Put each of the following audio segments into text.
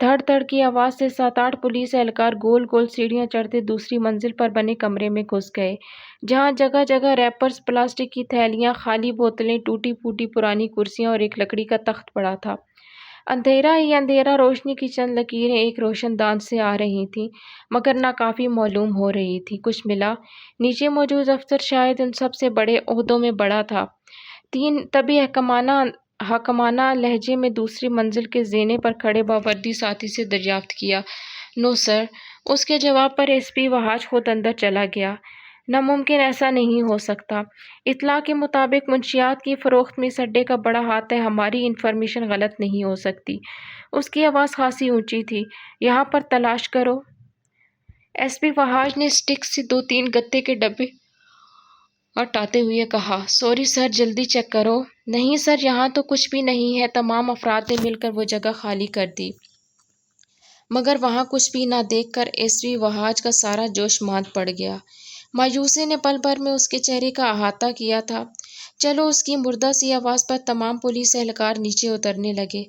دھڑ دھڑ کی آواز سے 7-8 پولیس اہلکار گول گول سیڑھیاں چڑھتے دوسری منزل پر بنے کمرے میں گھس گئے، جہاں جگہ جگہ ریپرز، پلاسٹک کی تھیلیاں، خالی بوتلیں، ٹوٹی پھوٹی پرانی کرسیاں اور ایک لکڑی کا تخت پڑا تھا۔ اندھیرا ہی اندھیرا، روشنی کی چند لکیریں ایک روشن دان سے آ رہی تھیں، مگر ناکافی معلوم ہو رہی تھی۔ کچھ ملا۔ نیچے موجود افسر شاید ان سب سے بڑے عہدوں میں بڑا تھا۔ تبھی حکمانہ لہجے میں دوسری منزل کے زینے پر کھڑے باوردی ساتھی سے دریافت کیا۔ "نو سر"۔ اس کے جواب پر ایس پی وہاج خود اندر چلا گیا۔ "ناممکن، ایسا نہیں ہو سکتا۔ اطلاع کے مطابق منشیات کی فروخت میں اس اڈے کا بڑا ہاتھ ہے، ہماری انفارمیشن غلط نہیں ہو سکتی۔" اس کی آواز خاصی اونچی تھی۔ "یہاں پر تلاش کرو۔" ایس پی وہاج نے اسٹک سے 2-3 گتے کے ڈبے ہٹاتے ہوئے کہا۔ "سوری سر، جلدی چیک کرو۔" "نہیں سر، یہاں تو کچھ بھی نہیں ہے۔" تمام افراد نے مل کر وہ جگہ خالی کر دی، مگر وہاں کچھ بھی نہ دیکھ کر ایس پی وہاج کا سارا جوش ماند پڑ گیا۔ مایوسی نے پل بھر میں اس کے چہرے کا احاطہ کیا تھا۔ "چلو!" اس کی مردہ سی آواز پر تمام پولیس اہلکار نیچے اترنے لگے۔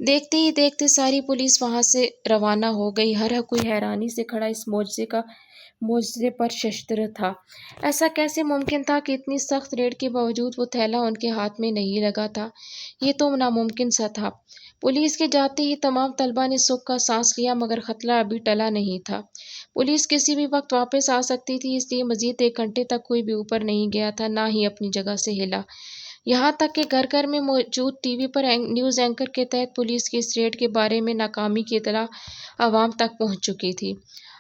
دیکھتے ہی دیکھتے ساری پولیس وہاں سے روانہ ہو گئی۔ ہر کوئی حیرانی سے کھڑا اس معجزے پر ششدر تھا۔ ایسا کیسے ممکن تھا کہ اتنی سخت ریڈ کے باوجود وہ تھیلا ان کے ہاتھ میں نہیں لگا تھا؟ یہ تو ناممکن سا تھا۔ پولیس کے جاتے ہی تمام طلبہ نے سکھ کا سانس لیا، مگر خطرہ ابھی ٹلا نہیں تھا۔ پولیس کسی بھی وقت واپس آ سکتی تھی، اس لیے مزید 1 گھنٹے تک کوئی بھی اوپر نہیں گیا تھا، نہ ہی اپنی جگہ سے ہلا۔ یہاں تک کہ گھر گھر میں موجود ٹی وی پر نیوز اینکر کے تحت پولیس کی اس ریڈ کے بارے میں ناکامی کی اطلاع عوام تک پہنچ چکی تھی۔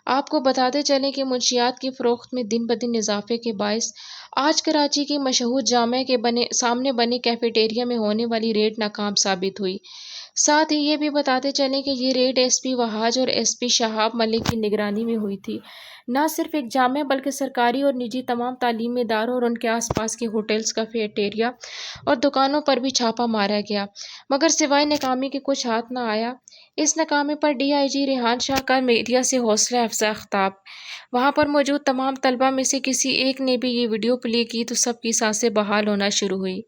آپ کو بتاتے چلیں کہ منشیات کی فروخت میں دن بدن اضافے کے باعث آج کراچی کی مشہور جامع کے سامنے بنے کیفیٹیریا میں ہونے والی ریڈ ناکام ثابت ہوئی۔ ساتھ ہی یہ بھی بتاتے چلیں کہ یہ ریڈ ایس پی وہاج اور ایس پی شہاب ملک کی نگرانی میں ہوئی تھی۔ نہ صرف ایک جامع بلکہ سرکاری اور نجی تمام تعلیمی اداروں اور ان کے آس پاس کے ہوٹلز، کیفیٹیریا اور دکانوں پر بھی چھاپا مارا گیا، مگر سوائے ناکامی کے کچھ ہاتھ نہ آیا۔ اس ناکامی پر ڈی آئی جی ریحان شاہ کا میڈیا سے حوصلہ افزا خطاب۔ وہاں پر موجود تمام طلبہ میں سے کسی ایک نے بھی یہ ویڈیو پلے کی تو سب کی سانسیں بحال ہونا شروع ہوئی۔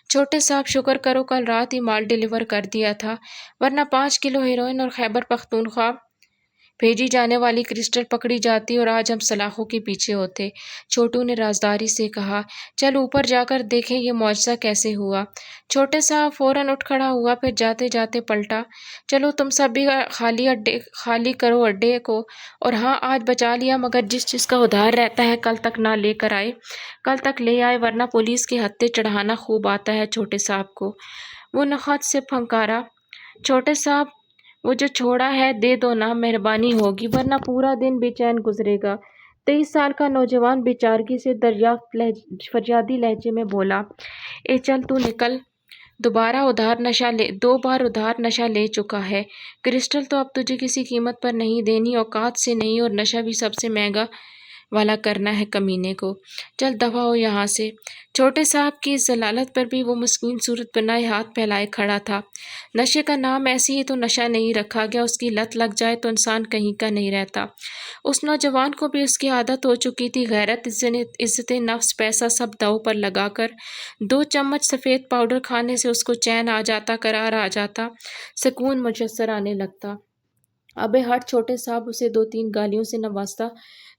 "چھوٹے صاحب، شکر کرو کل رات ہی مال ڈیلیور کر دیا تھا، ورنہ 5 کلو ہیروئن اور خیبر پختونخوا بھیجی جانے والی کرسٹل پکڑی جاتی اور آج ہم سلاخوں کے پیچھے ہوتے۔" چھوٹو نے رازداری سے کہا۔ "چل اوپر جا کر دیکھیں یہ معجزہ کیسے ہوا۔" چھوٹے صاحب فوراً اٹھ کھڑا ہوا، پھر جاتے جاتے پلٹا۔ "چلو تم سب بھی خالی کرو اڈے کو، اور ہاں آج بچا لیا، مگر جس چیز کا ادھار رہتا ہے کل تک نہ لے کر آئے، کل تک لے آئے، ورنہ پولیس کے ہتھے چڑھانا خوب آتا ہے چھوٹے صاحب کو۔" وہ نخوت سے پھنکارا۔ "چھوٹے صاحب، وہ جو چھوڑا ہے دے دو نا، مہربانی ہوگی، ورنہ پورا دن بے چین گزرے گا۔" 23 سال کا نوجوان بے چارگی سے فریادی لہجے میں بولا۔ "اے چل تو نکل، 2 بار ادھار نشہ لے چکا ہے، کرسٹل تو اب تجھے کسی قیمت پر نہیں دینی، اوقات سے نہیں، اور نشہ بھی سب سے مہنگا والا کرنا ہے کمینے کو۔ چل دفع ہو یہاں سے۔" چھوٹے صاحب کی اس ذلالت پر بھی وہ مسکین صورت بنائے ہاتھ پھیلائے کھڑا تھا۔ نشے کا نام ایسے ہی تو نشہ نہیں رکھا گیا، اس کی لت لگ جائے تو انسان کہیں کا نہیں رہتا۔ اس نوجوان کو بھی اس کی عادت ہو چکی تھی۔ غیرت، عزت نفس، پیسہ سب داؤ پر لگا کر 2 چمچ سفید پاؤڈر کھانے سے اس کو چین آ جاتا، قرار آ جاتا، سکون میسر آنے لگتا۔ "ابے ہٹ!" چھوٹے صاحب اسے 2-3 گالیوں سے نوازتا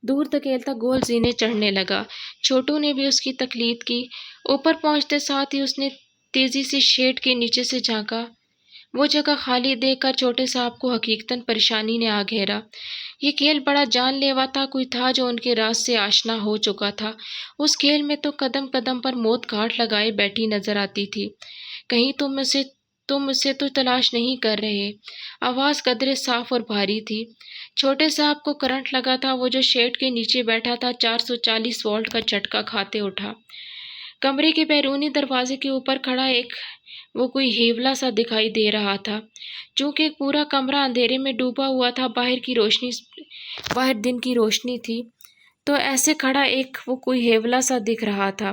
دور دھکیلتا گول زینے چڑھنے لگا۔ چھوٹو نے بھی اس کی تقلید کی۔ اوپر پہنچتے ساتھ ہی اس نے تیزی سے شیڈ کے نیچے سے جھانکا۔ وہ جگہ خالی دیکھ کر چھوٹے صاحب کو حقیقتاً پریشانی نے آ گھیرا۔ یہ کھیل بڑا جان لیوا تھا، کوئی تھا جو ان کے راز سے آشنا ہو چکا تھا۔ اس کھیل میں تو قدم قدم پر موت گھاٹ لگائے بیٹھی نظر آتی تھی۔ "کہیں تم اسے تو تلاش نہیں کر رہے؟" آواز قدرے صاف اور بھاری تھی۔ چھوٹے صاحب کو کرنٹ لگا تھا۔ وہ جو شیڈ کے نیچے بیٹھا تھا 440 وولٹ کا جھٹکا کھاتے اٹھا۔ کمرے کے بیرونی دروازے کے اوپر کھڑا وہ کوئی ہیولا سا دکھائی دے رہا تھا۔ چونکہ پورا کمرہ اندھیرے میں ڈوبا ہوا تھا، باہر دن کی روشنی تھی، تو ایسے کھڑا وہ کوئی ہیولا سا دکھ رہا تھا۔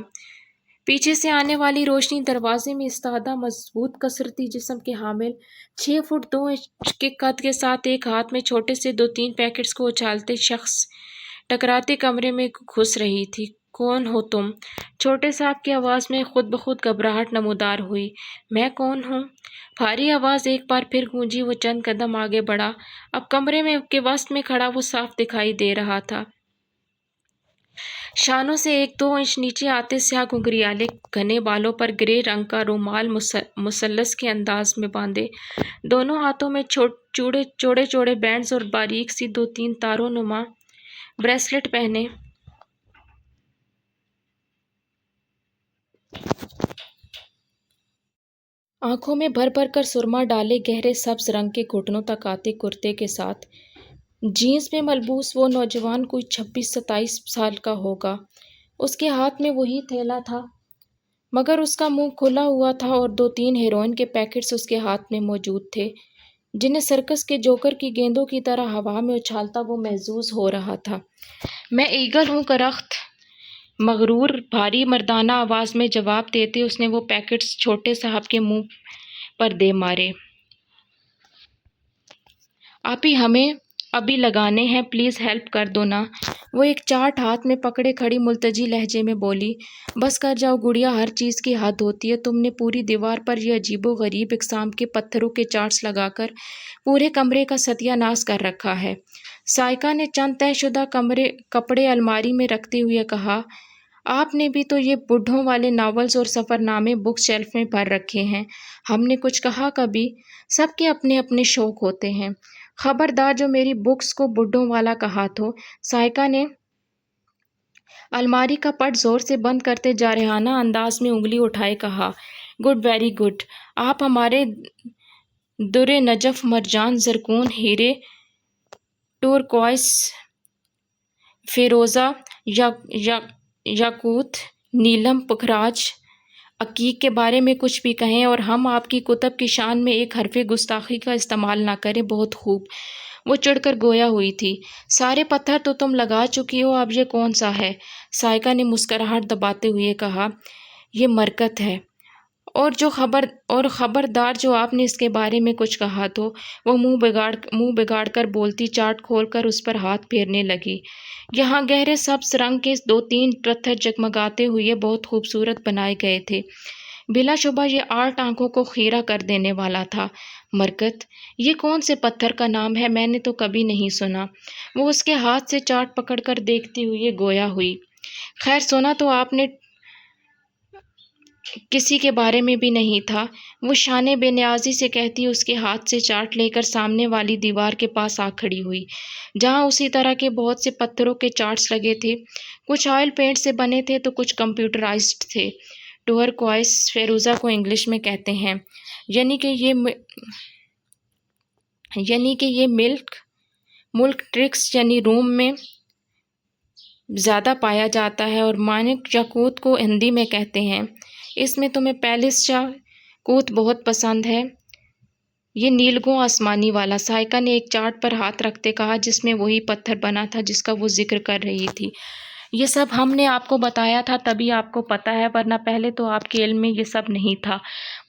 پیچھے سے آنے والی روشنی دروازے میں استادہ مضبوط کثرتی جسم کے حامل 6 فٹ 2 انچ کے قد کے ساتھ ایک ہاتھ میں چھوٹے سے 2-3 پیکٹس کو اچھالتے شخص ٹکراتے کمرے میں گھس رہی تھی۔ کون ہو تم؟ چھوٹے صاحب کی آواز میں خود بخود گھبراہٹ نمودار ہوئی۔ میں کون ہوں؟ بھاری آواز ایک بار پھر گونجی۔ وہ چند قدم آگے بڑھا۔ اب کمرے میں کے وسط میں کھڑا وہ صاف دکھائی دے رہا تھا، شانوں سے 1-2 انچ نیچے آتے سیاہ گھنگریالے گھنے بالوں پر گرے رنگ کا رومال مثلث کے انداز میں باندھے، دونوں ہاتھوں میں چوڑے چوڑے بینڈز اور باریک سی 2-3 تاروں نما بریسلٹ پہنے، آنکھوں میں بھر بھر کر سرما ڈالے گہرے سبز رنگ کے گھٹنوں تک آتے کرتے کے ساتھ جینس میں ملبوس وہ نوجوان کوئی 26-27 سال کا ہوگا۔ اس کے ہاتھ میں وہی تھیلا تھا، مگر اس کا منہ کھلا ہوا تھا اور 2-3 ہیروئن کے پیکٹس اس کے ہاتھ میں موجود تھے، جنہیں سرکس کے جوکر کی گیندوں کی طرح ہوا میں اچھالتا وہ محظوظ ہو رہا تھا۔ میں ایگل ہوں کرخت، مغرور بھاری مردانہ آواز میں جواب دیتے اس نے وہ پیکٹس چھوٹے صاحب کے منہ پر دے مارے۔ آپی ہمیں ابھی لگانے ہیں، پلیز ہیلپ کر دو نا۔ وہ ایک چارٹ ہاتھ میں پکڑے کھڑی ملتجی لہجے میں بولی۔ بس کر جاؤ گڑیا، ہر چیز کی حد ہوتی ہے۔ تم نے پوری دیوار پر یہ عجیب و غریب اقسام کے پتھروں کے چارٹس لگا کر پورے کمرے کا ستیہ ناش کر رکھا ہے۔ سائقہ نے چند طے شدہ کپڑے الماری میں رکھتے ہوئے کہا، آپ نے بھی تو یہ بڈھوں والے ناولز اور سفر نامے بک شیلف میں بھر رکھے ہیں۔ ہم نے کچھ کہا کبھی؟ سب کے اپنے اپنے شوق ہوتے ہیں۔ خبردار جو میری بکس کو بڈھوں والا کہا تو۔ سائقہ نے الماری کا پٹ زور سے بند کرتے جارحانہ انداز میں انگلی اٹھائے کہا، گڈ، ویری گڈ۔ آپ ہمارے در نجف مرجان زرکون ہیرے ٹورکوائز فیروزہ یاقوت نیلم پکھراج عقیق کے بارے میں کچھ بھی کہیں اور ہم آپ کی کتب کی شان میں ایک حرف گستاخی کا استعمال نہ کریں، بہت خوب۔ وہ چڑھ کر گویا ہوئی تھی۔ سارے پتھر تو تم لگا چکی ہو، اب یہ کون سا ہے؟ سائقہ نے مسکراہٹ دباتے ہوئے کہا، یہ مرکت ہے۔ اور خبردار جو آپ نے اس کے بارے میں کچھ کہا تو۔ وہ منہ بگاڑ کر بولتی چارٹ کھول کر اس پر ہاتھ پھیرنے لگی۔ یہاں گہرے سبز رنگ کے 2-3 پتھر جگمگاتے ہوئے بہت خوبصورت بنائے گئے تھے۔ بلا شبہ یہ آرٹ آنکھوں کو خیرہ کر دینے والا تھا۔ مرکت، یہ کون سے پتھر کا نام ہے؟ میں نے تو کبھی نہیں سنا۔ وہ اس کے ہاتھ سے چارٹ پکڑ کر دیکھتے ہوئے گویا ہوئی۔ خیر سنا تو آپ نے کسی کے بارے میں بھی نہیں تھا، وہ شانے بے نیازی سے کہتی اس کے ہاتھ سے چارٹ لے کر سامنے والی دیوار کے پاس آ کھڑی ہوئی، جہاں اسی طرح کے بہت سے پتھروں کے چارٹس لگے تھے۔ کچھ آئل پینٹ سے بنے تھے تو کچھ کمپیوٹرائزڈ تھے۔ ٹورکوائز فیروزہ کو انگلش میں کہتے ہیں، یعنی کہ یہ ملک ٹرکس یعنی روم میں زیادہ پایا جاتا ہے، اور مانک یاقوت کو ہندی میں کہتے ہیں۔ اس میں تمہیں پیلس یاقوت بہت پسند ہے، یہ نیلگوں آسمانی والا۔ سائقہ نے ایک چارٹ پر ہاتھ رکھتے کہا جس میں وہی پتھر بنا تھا جس کا وہ ذکر کر رہی تھی۔ یہ سب ہم نے آپ کو بتایا تھا تبھی آپ کو پتہ ہے، ورنہ پہلے تو آپ کے علم میں یہ سب نہیں تھا۔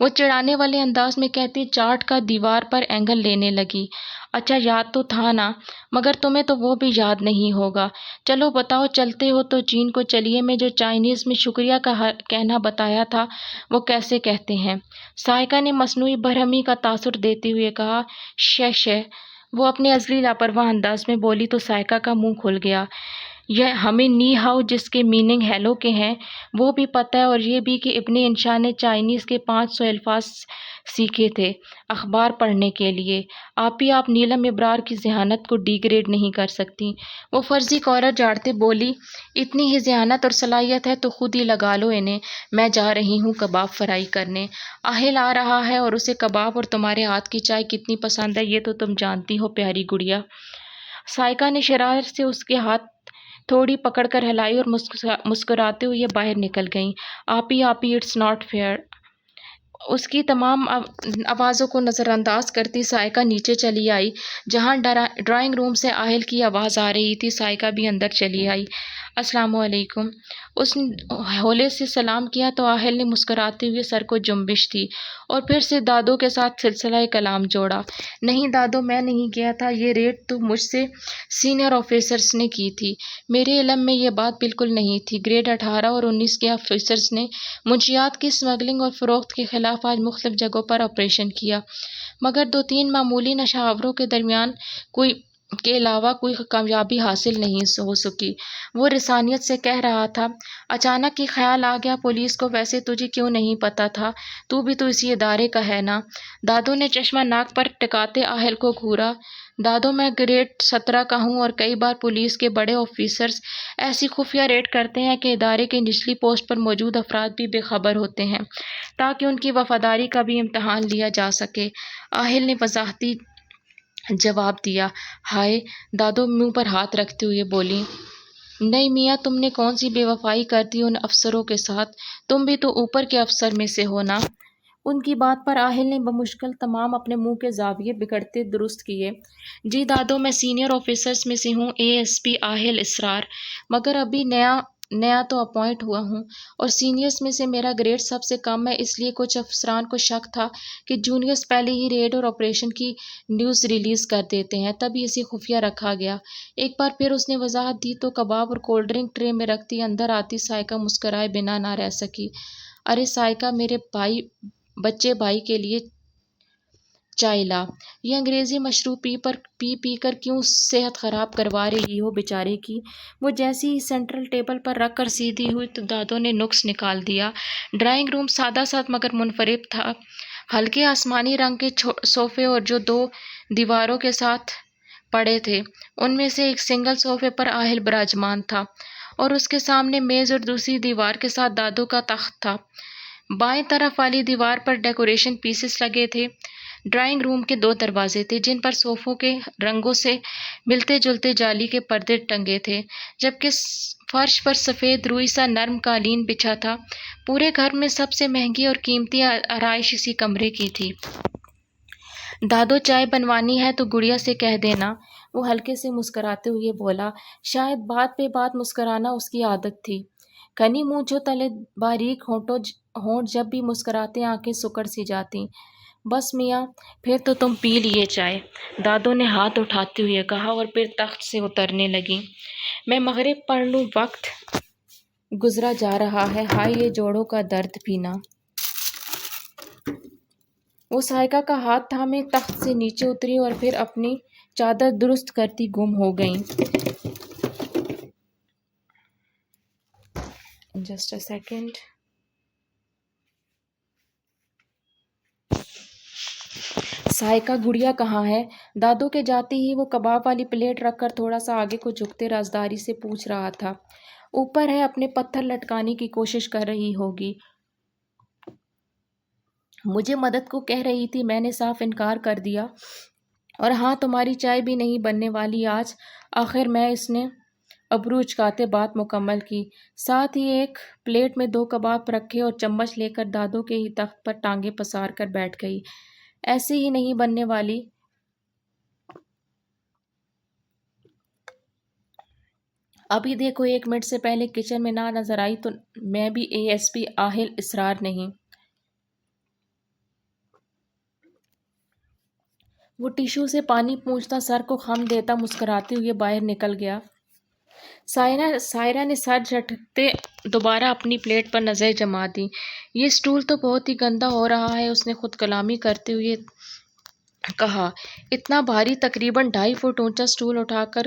وہ چڑھانے والے انداز میں کہتی چارٹ کا دیوار پر اینگل لینے لگی۔ اچھا یاد تو تھا نا، مگر تمہیں تو وہ بھی یاد نہیں ہوگا۔ چلو بتاؤ، چلتے ہو تو چین کو چلیے۔ میں جو چائنیز میں شکریہ کا کہنا بتایا تھا وہ کیسے کہتے ہیں؟ سائقہ نے مصنوعی برہمی کا تاثر دیتے ہوئے کہا، شے۔ وہ اپنے ازلی لاپرواہ انداز میں بولی تو سائقہ کا منہ کھل گیا۔ ہمیں نی ہاؤ جس کے میننگ ہیلو کے ہیں وہ بھی پتہ ہے، اور یہ بھی کہ ابن انشا نے چائنیز کے 500 الفاظ سیکھے تھے اخبار پڑھنے کے لیے۔ آپ نیلم ابرار کی ذہانت کو ڈی گریڈ نہیں کر سکتی۔ وہ فرضی کورا جاڑتے بولی، اتنی ہی ذہانت اور صلاحیت ہے تو خود ہی لگا لو انہیں۔ میں جا رہی ہوں کباب فرائی کرنے۔ آہل آ رہا ہے اور اسے کباب اور تمہارے ہاتھ کی چائے کتنی پسند ہے یہ تو تم جانتی ہو پیاری گڑیا۔ سائقہ نے شرارت سے اس کے ہاتھ تھوڑی پکڑ کر ہلائی اور مسکراتے ہوئے باہر نکل گئیں۔ آپی اٹس ناٹ فیئر۔ اس کی تمام آوازوں کو نظر انداز کرتی سائقہ نیچے چلی آئی۔ جہاں ڈرائنگ روم سے آہل کی آواز آ رہی تھی، سائقہ بھی اندر چلی آئی۔ السلام علیکم۔ اس نے ہولے سے سلام کیا تو آہل نے مسکراتے ہوئے سر کو جنبش دی اور پھر سے دادو کے ساتھ سلسلہ کلام جوڑا۔ نہیں دادو، میں نہیں کیا تھا، یہ ریڈ تو مجھ سے سینئر آفیسرز نے کی تھی۔ میرے علم میں یہ بات بالکل نہیں تھی۔ گریڈ 18 اور 19 کے آفیسرز نے منشیات کی اسمگلنگ اور فروخت کے خلاف آج مختلف جگہوں پر آپریشن کیا، مگر 2-3 معمولی نشہ آوروں کے درمیان کے علاوہ کوئی کامیابی حاصل نہیں ہو سکی۔ وہ رسانیت سے کہہ رہا تھا۔ اچانک یہ خیال آ گیا، پولیس کو ویسے تجھے کیوں نہیں پتا تھا؟ تو بھی تو اسی ادارے کا ہے نا؟ دادو نے چشمہ ناک پر ٹکاتے آہل کو گھورا۔ دادو، میں گریڈ 17 کا ہوں اور کئی بار پولیس کے بڑے آفیسرز ایسی خفیہ ریڈ کرتے ہیں کہ ادارے کی نچلی پوسٹ پر موجود افراد بھی بے خبر ہوتے ہیں تاکہ ان کی وفاداری کا بھی امتحان لیا جا سکے۔ آہل نے وضاحتی جواب دیا۔ ہائے! دادو منہ پر ہاتھ رکھتے ہوئے بولی۔ نہیں میاں، تم نے کون سی بے وفائی کر دی ان افسروں کے ساتھ؟ تم بھی تو اوپر کے افسر میں سے ہو نا؟ ان کی بات پر آہل نے بمشکل تمام اپنے منہ کے زاویے بگڑتے درست کیے۔ جی دادو، میں سینئر آفیسرز میں سے ہوں، ASP آہل اسرار، مگر ابھی نیا تو اپوائنٹ ہوا ہوں اور سینئرز میں سے میرا گریڈ سب سے کم ہے، اس لیے کچھ افسران کو شک تھا کہ جونیئرز پہلے ہی ریڈ اور آپریشن کی نیوز ریلیز کر دیتے ہیں، تبھی اسے خفیہ رکھا گیا۔ ایک بار پھر اس نے وضاحت دی تو کباب اور کولڈ ڈرنک ٹرے میں رکھتی اندر آتی سائقہ مسکرائے بنا نہ رہ سکی۔ ارے سائقہ، میرے بچے بھائی کے لیے چائے لا۔ یہ انگریزی مشروب پی کر کیوں صحت خراب کروا رہی ہو بیچارے کی؟ وہ جیسی ہی سینٹرل ٹیبل پر رکھ کر سیدھی ہوئی تو دادو نے نکس نکال دیا۔ ڈرائنگ روم سادہ سا مگر منفرد تھا۔ ہلکے آسمانی رنگ کے صوفے اور جو 2 دیواروں کے ساتھ پڑے تھے، ان میں سے ایک سنگل صوفے پر آہل براجمان تھا اور اس کے سامنے میز اور دوسری دیوار کے ساتھ دادو کا تخت تھا۔ بائیں طرف والی دیوار پر ڈیکوریشن پیسز لگے تھے۔ ڈرائنگ روم کے 2 دروازے تھے جن پر صوفوں کے رنگوں سے ملتے جلتے جالی کے پردے ٹنگے تھے، جبکہ فرش پر سفید روئی سا نرم قالین بچھا تھا۔ پورے گھر میں سب سے مہنگی اور قیمتی آرائش اسی کمرے کی تھی۔ دادو، چائے بنوانی ہے تو گڑیا سے کہہ دینا، وہ ہلکے سے مسکراتے ہوئے بولا۔ شاید بات پہ بات مسکرانا اس کی عادت تھی۔ گھنی مونچھوں تلے باریک ہونٹ جب بھی مسکراتے آنکھیں سکڑ سی جاتیں۔ بس میاں، پھر تو تم پی لیے چائے، دادو نے ہاتھ اٹھاتے ہوئے کہا اور پھر تخت سے اترنے لگی۔ میں مغرب پڑھ لوں، وقت گزرا جا رہا ہے، ہائے یہ جوڑوں کا درد بھی نا۔ وہ سائقہ کا ہاتھ تھامے تخت سے نیچے اتری اور پھر اپنی چادر درست کرتی گم ہو گئیں۔ Just a second. سائقہ، گڑیا کہاں ہے؟ دادو کے جاتے ہی وہ کباب والی پلیٹ رکھ کر تھوڑا سا آگے کو جھکتے رازداری سے پوچھ رہا تھا۔ اوپر ہے، اپنے پتھر لٹکانے کی کوشش کر رہی ہوگی۔ مجھے مدد کو کہہ رہی تھی، میں نے صاف انکار کر دیا۔ اور ہاں، تمہاری چائے بھی نہیں بننے والی آج۔ آخر میں اس نے ابرو اچکاتے بات مکمل کی، ساتھ ہی ایک پلیٹ میں 2 کباب رکھے اور چمچ لے کر دادو کے ہی تخت پر ٹانگیں پسار کر بیٹھ گئی۔ ایسے ہی نہیں بننے والی۔ ابھی دیکھو، 1 منٹ سے پہلے کچن میں نہ نظر آئی تو میں بھی ASP آہل اسرار نہیں۔ وہ ٹیشو سے پانی پونچھتا سر کو خم دیتا مسکراتے ہوئے باہر نکل گیا۔ سائرہ نے سر جھٹکتے دوبارہ اپنی پلیٹ پر نظر جما دی۔ یہ اسٹول تو بہت ہی گندا ہو رہا ہے، اس نے خود کلامی کرتے ہوئے کہا۔ اتنا بھاری، تقریباً 2.5 فٹ اونچا اسٹول اٹھا کر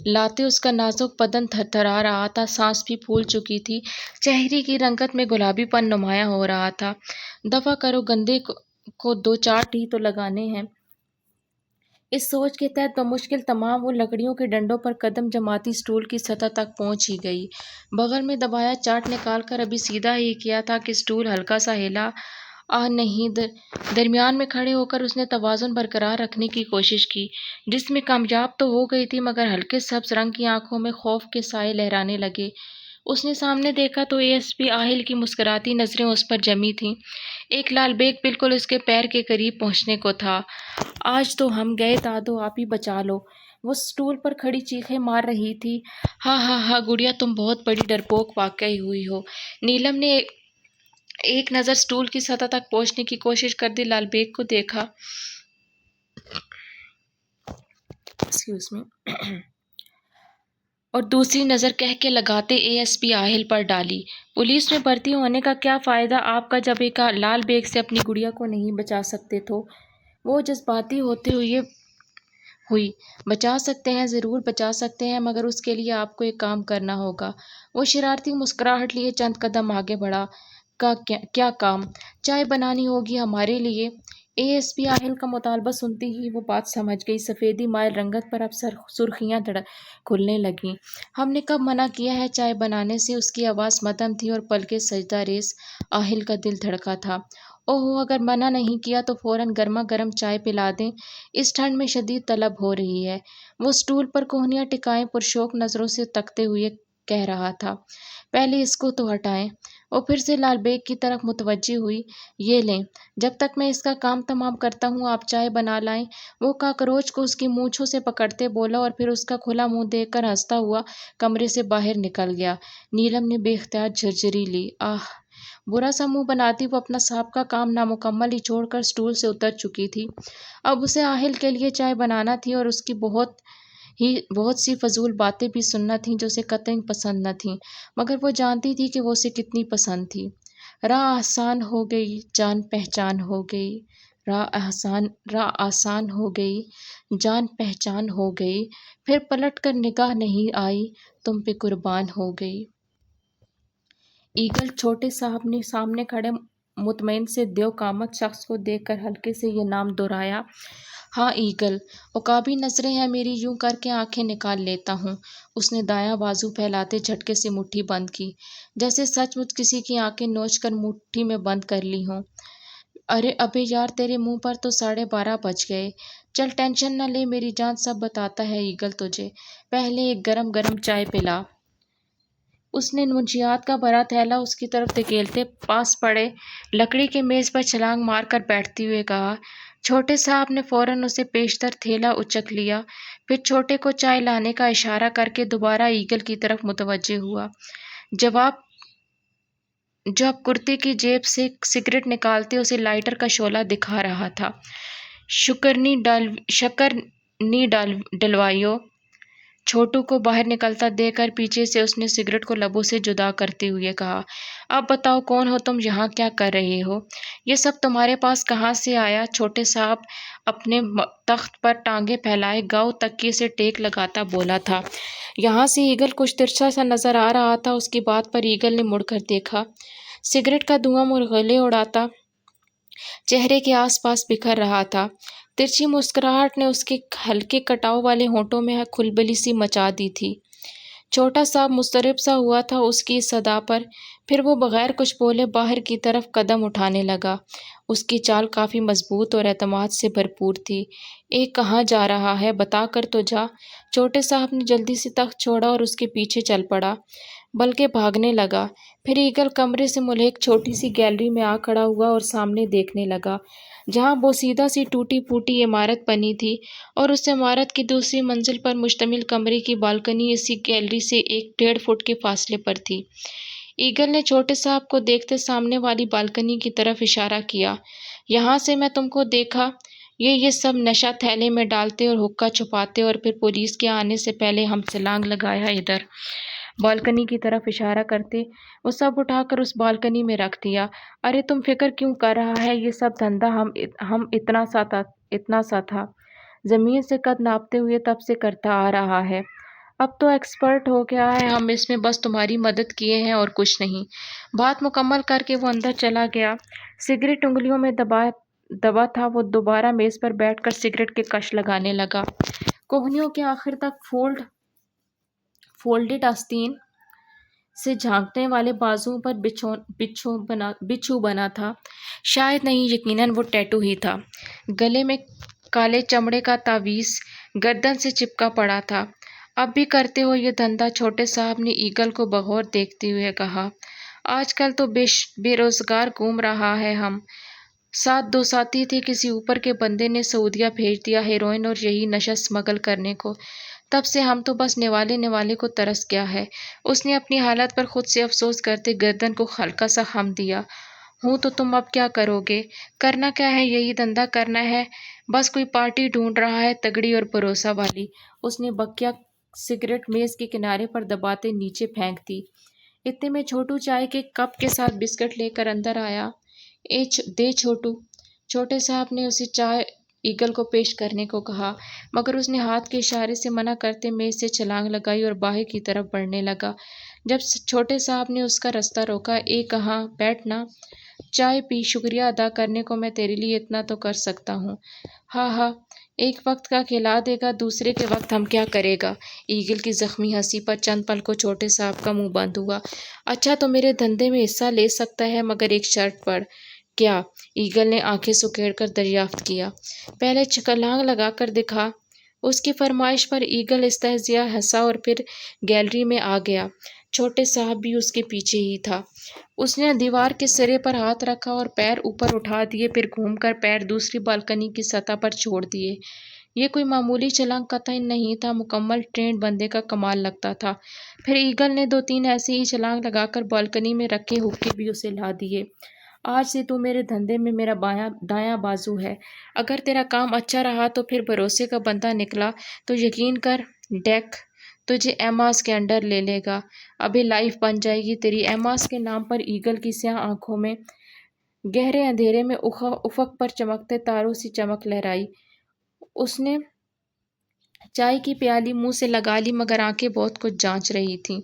لاتے اس کا نازک بدن تھرتھرا رہا تھا، سانس بھی پھول چکی تھی، چہرے کی رنگت میں گلابی پن نمایاں ہو رہا تھا۔ دفع کرو، گندے کو 2-4 ٹی تو لگانے ہیں۔ اس سوچ کے تحت بمشکل تمام وہ لکڑیوں کے ڈنڈوں پر قدم جماتی اسٹول کی سطح تک پہنچ ہی گئی۔ بغل میں دبایا چارٹ نکال کر ابھی سیدھا ہی کیا تھا کہ اسٹول ہلکا سا ہلا۔ نہیں، درمیان میں کھڑے ہو کر اس نے توازن برقرار رکھنے کی کوشش کی، جس میں کامیاب تو ہو گئی تھی مگر ہلکے سبز رنگ کی آنکھوں میں خوف کے سائے لہرانے لگے۔ اس نے سامنے دیکھا تو ASP آہل کی مسکراتی نظریں اس پر جمی تھیں۔ ایک لال بیگ بالکل اس کے پیر کے قریب پہنچنے کو تھا۔ آج تو ہم گئے دادو، آپ ہی بچا لو، وہ اسٹول پر کھڑی چیخیں مار رہی تھی۔ ہاں ہاں ہاں گڑیا، تم بہت بڑی ڈرپوک واقعی ہوئی ہو۔ نیلم نے ایک نظر اسٹول کی سطح تک پہنچنے کی کوشش کر دی، لال بیگ کو دیکھا اور دوسری نظر کہہ کے لگاتے اے ایس پی آہل پر ڈالی۔ پولیس میں بھرتی ہونے کا کیا فائدہ آپ کا جب ایک لال بیگ سے اپنی گڑیا کو نہیں بچا سکتے تو؟ وہ جذباتی ہوتے ہوئی بچا سکتے ہیں، ضرور بچا سکتے ہیں، مگر اس کے لیے آپ کو ایک کام کرنا ہوگا۔ وہ شرارتی مسکراہٹ لیے چند قدم آگے بڑھا۔ کیا کام؟ چائے بنانی ہوگی ہمارے لیے۔ اے ایس پی آہل کا مطالبہ سنتے ہی وہ بات سمجھ گئی۔ سفیدی مائل رنگت پر اب سرخیاں کھلنے لگیں۔ ہم نے کب منع کیا ہے چائے بنانے سے؟ اس کی آواز مدھم تھی اور پلکیں سجدہ ریز۔ آہل کا دل دھڑکا تھا۔ اوہو، اگر منع نہیں کیا تو فوراً گرما گرم چائے پلا دیں، اس ٹھنڈ میں شدید طلب ہو رہی ہے۔ وہ اسٹول پر کوہنیاں ٹکائے پرشوق نظروں سے تکتے ہوئے کہہ رہا تھا۔ پہلے اس کو تو ہٹائیں۔ وہ پھر سے لال بیگ کی طرف متوجہ ہوئی۔ یہ لیں، جب تک میں اس کا کام تمام کرتا ہوں آپ چائے بنا لائیں۔ وہ کاکروچ کو اس کی مونچھوں سے پکڑتے بولا اور پھر اس کا کھلا منہ دیکھ کر ہنستا ہوا کمرے سے باہر نکل گیا۔ نیلم نے بے اختیار جھرجھری لی۔ آہ! برا سا منہ بناتی وہ اپنا سابقہ کام نامکمل ہی چھوڑ کر اسٹول سے اتر چکی تھی۔ اب اسے آہل کے لیے چائے بنانا تھی اور اس کی بہت سی فضول باتیں بھی سننا تھیں جو اسے قطعاً پسند نہ تھیں، مگر وہ جانتی تھی کہ وہ اسے کتنی پسند تھی۔ راہ آسان ہو گئی، جان پہچان ہو گئی، راہ آسان ہو گئی، جان پہچان ہو گئی، پھر پلٹ کر نگاہ نہیں آئی، تم پہ قربان ہو گئی۔ ایگل چھوٹے صاحب نے سامنے کھڑے مطمئن سے دیو قامت شخص کو دیکھ کر ہلکے سے یہ نام دہرایا۔ ہاں ایگل، عقابی نظریں ہیں میری، یوں کر کے آنکھیں نکال لیتا ہوں۔ اس نے دایاں بازو پھیلاتے جھٹکے سے مٹھی بند کی، جیسے سچ مچ کسی کی آنکھیں نوچ کر مٹھی میں بند کر لی ہوں۔ ارے ابے یار، تیرے منہ پر تو 12:30 بج گئے۔ چل ٹینشن نہ لے میری جان، سب بتاتا ہے ایگل تجھے، پہلے ایک گرم گرم چائے پلا۔ اس نے منشیات کا بھرا تھیلا اس کی طرف دھکیلتے پاس پڑے لکڑی کے میز پر چھلانگ مار کر بیٹھتے ہوئے کہا۔ چھوٹے صاحب نے فوراً اسے پیشتر تھیلا اچک لیا، پھر چھوٹے کو چائے لانے کا اشارہ کر کے دوبارہ ایگل کی طرف متوجہ ہوا، جو اب کرتے کی جیب سے سگریٹ نکالتے اسے لائٹر کا شعلہ دکھا رہا تھا۔ شکر نی ڈلوائیو۔ چھوٹو کو باہر نکلتا دیکھ کر پیچھے سے اس نے سگریٹ کو لبوں سے جدا کرتے ہوئے کہا۔ اب بتاؤ کون ہو تم، یہاں کیا کر رہے ہو؟ یہ سب تمہارے پاس کہاں سے آیا؟ چھوٹے صاحب اپنے تخت پر ٹانگیں پھیلائے گاؤ تکیے سے ٹیک لگاتا بولا تھا۔ یہاں سے ایگل کچھ ترچھا سا نظر آ رہا تھا۔ اس کی بات پر ایگل نے مڑ کر دیکھا۔ سگریٹ کا دھواں مرغلے اڑاتا چہرے کے آس پاس بکھر رہا تھا۔ ترچھی مسکراہٹ نے اس کے ہلکے کٹاؤ والے ہونٹوں میں کھلبلی سی مچا دی تھی۔ چھوٹا صاحب مضطرب سا ہوا تھا اس کی اس صدا پر، پھر وہ بغیر کچھ بولے باہر کی طرف قدم اٹھانے لگا۔ اس کی چال کافی مضبوط اور اعتماد سے بھرپور تھی۔ کہاں جا رہا ہے؟ بتا کر تو جا۔ چھوٹے صاحب نے جلدی سے تخت چھوڑا اور اس کے پیچھے چل پڑا، بلکہ بھاگنے لگا۔ پھر ایگل کمرے سے ملحق چھوٹی سی گیلری میں آ کھڑا ہوا اور سامنے دیکھنے لگا، جہاں بوسیدہ سی ٹوٹی پھوٹی عمارت بنی تھی اور اس عمارت کی دوسری منزل پر مشتمل کمرے کی بالکنی اسی گیلری سے 1.5 فٹ کے فاصلے پر تھی۔ ایگل نے چھوٹے صاحب کو دیکھتے سامنے والی بالکنی کی طرف اشارہ کیا۔ یہاں سے میں تم کو دیکھا، یہ سب نشہ تھیلے میں ڈالتے اور حقہ چھپاتے اور پھر پولیس کے آنے سے پہلے ہم چھلانگ لگایا ادھر۔ بالکنی کی طرف اشارہ کرتے وہ سب اٹھا کر اس بالکنی میں رکھ دیا۔ ارے تم فکر کیوں کر رہا ہے؟ یہ سب دھندا ہم اتنا سا تھا، زمین سے قد ناپتے ہوئے تب سے کرتا آ رہا ہے۔ اب تو ایکسپرٹ ہو گیا ہے، ہم اس میں بس تمہاری مدد کیے ہیں اور کچھ نہیں۔ بات مکمل کر کے وہ اندر چلا گیا۔ سگریٹ انگلیوں میں دبا تھا۔ وہ دوبارہ میز پر بیٹھ کر سگریٹ کے کش لگانے لگا۔ کوہنیوں کے آخر تک فولڈڈ آستین سے جھانکنے والے بازوؤں پر بچھو بنا تھا۔ شاید نہیں، یقیناً وہ ٹیٹو ہی تھا۔ گلے میں کالے چمڑے کا تعویذ گردن سے چپکا پڑا تھا۔ اب بھی کرتے ہو یہ دھندا؟ چھوٹے صاحب نے ایگل کو بغور دیکھتے ہوئے کہا۔ آج کل تو بے روزگار گھوم رہا ہے، ہم ساتھ 2 ساتھی تھے، کسی اوپر کے بندے نے سعودیہ بھیج دیا ہیروئن اور یہی نشہ اسمگل کرنے کو۔ تب سے ہم تو بس نوالے کو ترس گیا ہے۔ اس نے اپنی حالت پر خود سے افسوس کرتے گردن کو ہلکا سا خم دیا۔ ہوں تو تم اب کیا کرو گے؟ کرنا کیا ہے، یہی دھندا کرنا ہے، بس کوئی پارٹی ڈھونڈ رہا ہے تگڑی اور بھروسہ والی۔ اس نے بقیہ سگریٹ میز کے کنارے پر دباتے نیچے پھینک دی۔ اتنے میں چھوٹو چائے کے کپ کے ساتھ بسکٹ لے کر اندر آیا۔ دے چھوٹو۔ چھوٹے صاحب نے اسے چائے ایگل کو پیش کرنے کو کہا، مگر اس نے ہاتھ کے اشارے سے منع کرتے میز سے چھلانگ لگائی اور باہر کی طرف بڑھنے لگا۔ جب چھوٹے صاحب نے اس کا رستہ روکا، اے کہاں، بیٹھ نا، چائے پی، شکریہ ادا کرنے کو میں تیرے لیے اتنا تو کر سکتا ہوں۔ ہاں ہاں، ایک وقت کا کھلا دے گا، دوسرے کے وقت ہم کیا کرے گا؟ ایگل کی زخمی ہنسی پر چند پل کو چھوٹے صاحب کا منہ بند ہوا۔ اچھا تو میرے دھندے میں حصہ لے سکتا ہے، مگر ایک شرط پر۔ کیا؟ ایگل نے آنکھیں سکیڑ کر دریافت کیا۔ پہلے چھلانگ لگا کر دکھا۔ اس کی فرمائش پر ایگل استہزا ہنسا اور پھر گیلری میں آ گیا۔ چھوٹے صاحب بھی اس کے پیچھے ہی تھا۔ اس نے دیوار کے سرے پر ہاتھ رکھا اور پیر اوپر اٹھا دیے، پھر گھوم کر پیر دوسری بالکنی کی سطح پر چھوڑ دیے۔ یہ کوئی معمولی چھلانگ قطعاً نہیں تھا، مکمل ٹرینڈ بندے کا کمال لگتا تھا۔ پھر ایگل نے 2-3 ایسے ہی چھلانگ لگا کر بالکنی میں رکھے حقے بھی اسے لا دیے۔ آج سے تو میرے دھندے میں میرا دایاں بازو ہے۔ اگر تیرا کام اچھا رہا تو پھر بھروسے کا بندہ نکلا تو یقین کر ڈیک تجھے ایماس کے انڈر لے لے گا۔ ابھی لائف بن جائے گی تیری۔ ایماس کے نام پر ایگل کی سیاہ آنکھوں میں گہرے اندھیرے میں افق پر چمکتے تاروں سی چمک لہرائی۔ اس نے چائے کی پیالی منہ سے لگا لی، مگر آنکھیں بہت کچھ جانچ رہی تھیں۔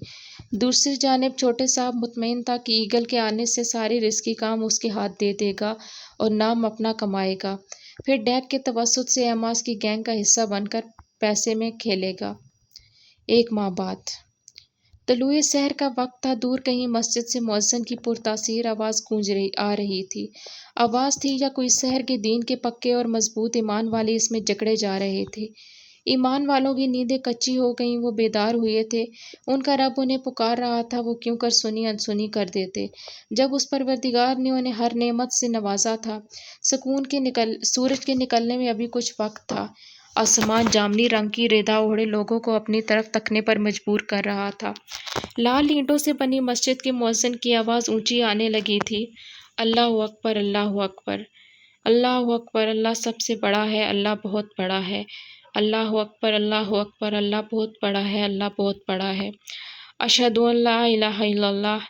دوسری جانب چھوٹے صاحب مطمئن تھا کہ ایگل کے آنے سے سارے رزقی کام اس کے ہاتھ دے دے گا اور نام اپنا کمائے گا، پھر ڈیک کے توسط سے ایماس کی گینگ کا حصہ بن کر پیسے میں کھیلے گا۔ 1 ماہ بعد طلوع سحر کا وقت تھا۔ دور کہیں مسجد سے مؤذن کی پرتاثیر آواز گونج آ رہی تھی۔ آواز تھی یا کوئی سحر کے دین کے پکے اور مضبوط ایمان والے اس میں جکڑے جا رہے تھے۔ ایمان والوں کی نیندیں کچی ہو گئیں، وہ بیدار ہوئے تھے۔ ان کا رب انہیں پکار رہا تھا، وہ کیوں کر سنی انسنی کر دیتے جب اس پروردگار نے انہیں ہر نعمت سے نوازا تھا۔ سورج کے نکلنے میں ابھی کچھ وقت تھا۔ آسمان جامنی رنگ کی ردا اوڑھے لوگوں کو اپنی طرف تکنے پر مجبور کر رہا تھا۔ لال اینٹوں سے بنی مسجد کے مؤذن کی آواز اونچی آنے لگی تھی۔ اللہ اکبر، اللہ اکبر، اللہ اکبر، اللہ سب سے بڑا ہے، اللہ بہت بڑا ہے۔ اللہ اکبر، اللہ اکبر، اللہ بہت بڑا ہے، اللہ بہت بڑا ہے۔ اشہد ان لا الہ الا اللہ،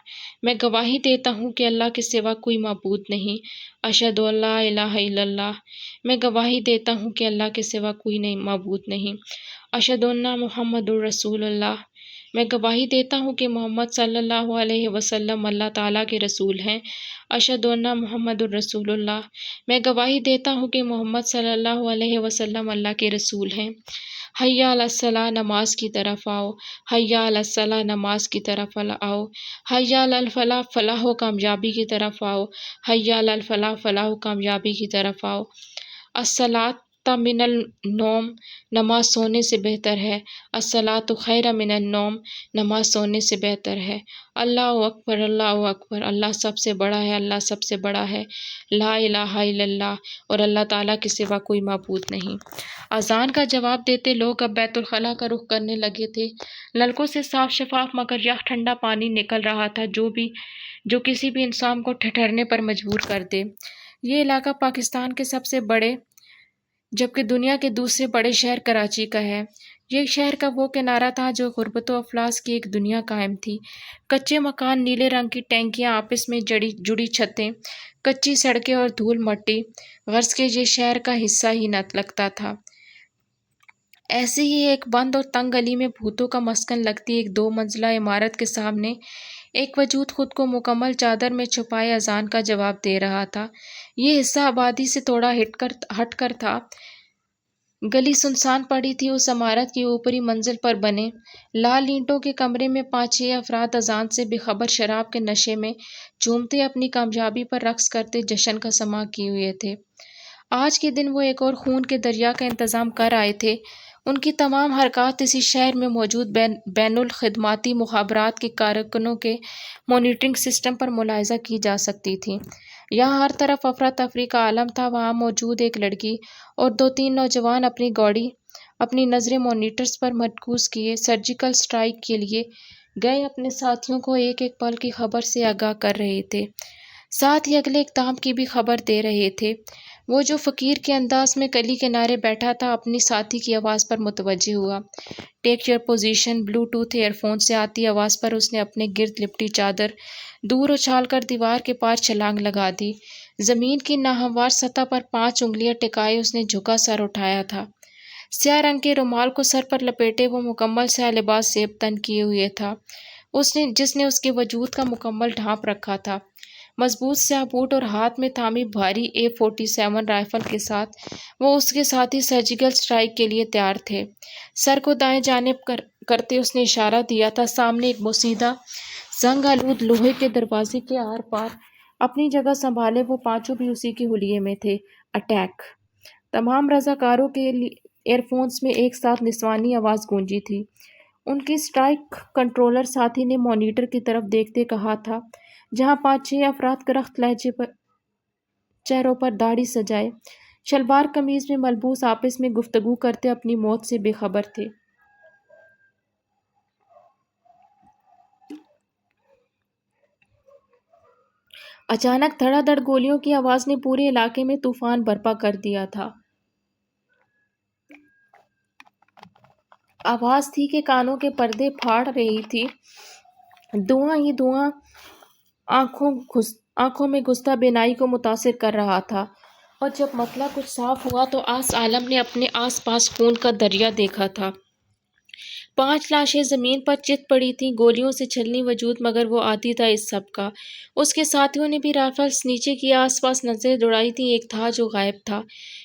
میں گواہی دیتا ہوں کہ اللہ کے سوا کوئی معبود نہیں۔ اشہد ان لا الہ الا اللہ، میں گواہی دیتا ہوں کہ اللہ کے سوا کوئی معبود نہیں۔ اشہد ان محمد الرسول اللہ، میں گواہی دیتا ہوں کہ محمد صلی اللہ علیہ وسلم اللہ تعالیٰ کے رسول ہیں۔ اشہد ان محمد الرسول اللہ، میں گواہی دیتا ہوں کہ محمد صلی اللہ علیہ وسلم اللہ کے رسول ہیں۔ حی علی الصلاۃ، نماز کی طرف آؤ۔ حی علی الصلاۃ، نماز کی طرف آؤ۔ حی علی الفلاح، فلاح و کامیابی کی طرف آؤ۔ حی علی الفلاح، فلاح و کامیابی کی طرف آؤ۔ الصلاۃ من النوم، نماز سونے سے بہتر ہے۔ الصلاۃ خیر من النوم، نماز سونے سے بہتر ہے۔ اللہ اکبر، اللہ اکبر، اللہ سب سے بڑا ہے، اللہ سب سے بڑا ہے۔ لا الہ الا اللہ، اور اللہ تعالیٰ کے سوا کوئی معبود نہیں۔ اذان کا جواب دیتے لوگ اب بیت الخلاء کا رخ کرنے لگے تھے۔ نلکوں سے صاف شفاف مگر یخ ٹھنڈا پانی نکل رہا تھا جو کسی بھی انسان کو ٹھٹھرنے پر مجبور کر دے۔ یہ علاقہ پاکستان کے سب سے بڑے جبکہ دنیا کے دوسرے بڑے شہر کراچی کا ہے۔ یہ شہر کا وہ کنارہ تھا جو غربت و افلاس کی ایک دنیا قائم تھی۔ کچے مکان، نیلے رنگ کی ٹینکیاں، آپس میں جڑی چھتیں، کچی سڑکیں اور دھول مٹی، غرض کہ یہ شہر کا حصہ ہی نہ لگتا تھا۔ ایسے ہی ایک بند اور تنگ گلی میں بھوتوں کا مسکن لگتی ایک 2 منزلہ عمارت کے سامنے ایک وجود خود کو مکمل چادر میں چھپائے اذان کا جواب دے رہا تھا۔ یہ حصہ آبادی سے تھوڑا ہٹ کر تھا۔ گلی سنسان پڑی تھی۔ اس عمارت کی اوپری منزل پر بنے لال اینٹوں کے کمرے میں 5-6 افراد اذان سے بے خبر شراب کے نشے میں جھومتے اپنی کامیابی پر رقص کرتے جشن کا سماع کیے ہوئے تھے۔ آج کے دن وہ ایک اور خون کے دریا کا انتظام کر آئے تھے۔ ان کی تمام حرکات اسی شہر میں موجود بین الخدماتی مخابرات کے کارکنوں کے مانیٹرنگ سسٹم پر ملاحظہ کی جا سکتی تھیں۔ یہاں ہر طرف افراتفری کا عالم تھا۔ وہاں موجود ایک لڑکی اور 2-3 نوجوان اپنی نظریں مانیٹرز پر مرکوز کیے سرجیکل اسٹرائیک کے لیے گئے اپنے ساتھیوں کو ایک ایک پل کی خبر سے آگاہ کر رہے تھے، ساتھ ہی اگلے اقدام کی بھی خبر دے رہے تھے۔ وہ جو فقیر کے انداز میں گلی کنارے بیٹھا تھا اپنی ساتھی کی آواز پر متوجہ ہوا۔ Take your position. Bluetooth earphone سے آتی آواز پر اس نے اپنے گرد لپٹی چادر دور اچھال کر دیوار کے پار چھلانگ لگا دی۔ زمین کی ناہموار سطح پر 5 انگلیاں ٹکائے اس نے جھکا سر اٹھایا تھا۔ سیاہ رنگ کے رومال کو سر پر لپیٹے وہ مکمل سیاہ لباس زیب تن کیے ہوئے تھا جس نے اس کے وجود کا مکمل ڈھانپ رکھا تھا۔ مضبوط سیاہ بوٹ اور ہاتھ میں تھامی بھاری A47 رائفل کے ساتھ وہ اس کے ساتھی سرجیکل اسٹرائیک کے لیے تیار تھے۔ سر کو دائیں جانب کرتے اس نے اشارہ دیا تھا۔ سامنے ایک بوسیدہ زنگ آلود لوہے کے دروازے کے آر پار اپنی جگہ سنبھالے وہ 5 بھی اسی کے حلیے میں تھے۔ اٹیک! تمام رضاکاروں کے ایئر فونز میں ایک ساتھ نسوانی آواز گونجی تھی۔ ان کی اسٹرائیک کنٹرولر ساتھی نے مانیٹر کی طرف دیکھتے کہا تھا، جہاں 5-6 افراد کرخت لہجے پر چہروں پر داڑھی سجائے شلوار قمیض میں ملبوس آپس میں گفتگو کرتے اپنی موت سے بے خبر تھے۔ اچانک دھڑا دھڑ گولیوں کی آواز نے پورے علاقے میں طوفان برپا کر دیا تھا۔ آواز تھی کہ کانوں کے پردے پھاڑ رہی تھی۔ دھواں ہی دھواں آنکھوں میں گھستا بینائی کو متاثر کر رہا تھا، اور جب مطلع کچھ صاف ہوا تو عالم نے اپنے آس پاس خون کا دریا دیکھا تھا۔ 5 لاشیں زمین پر چت پڑی تھیں، گولیوں سے چھلنی وجود، مگر وہ عادی تھا اس سب کا۔ اس کے ساتھیوں نے بھی رائفلز نیچے کیے، آس پاس نظریں دوڑائی تھیں۔ ایک تھا جو غائب تھا۔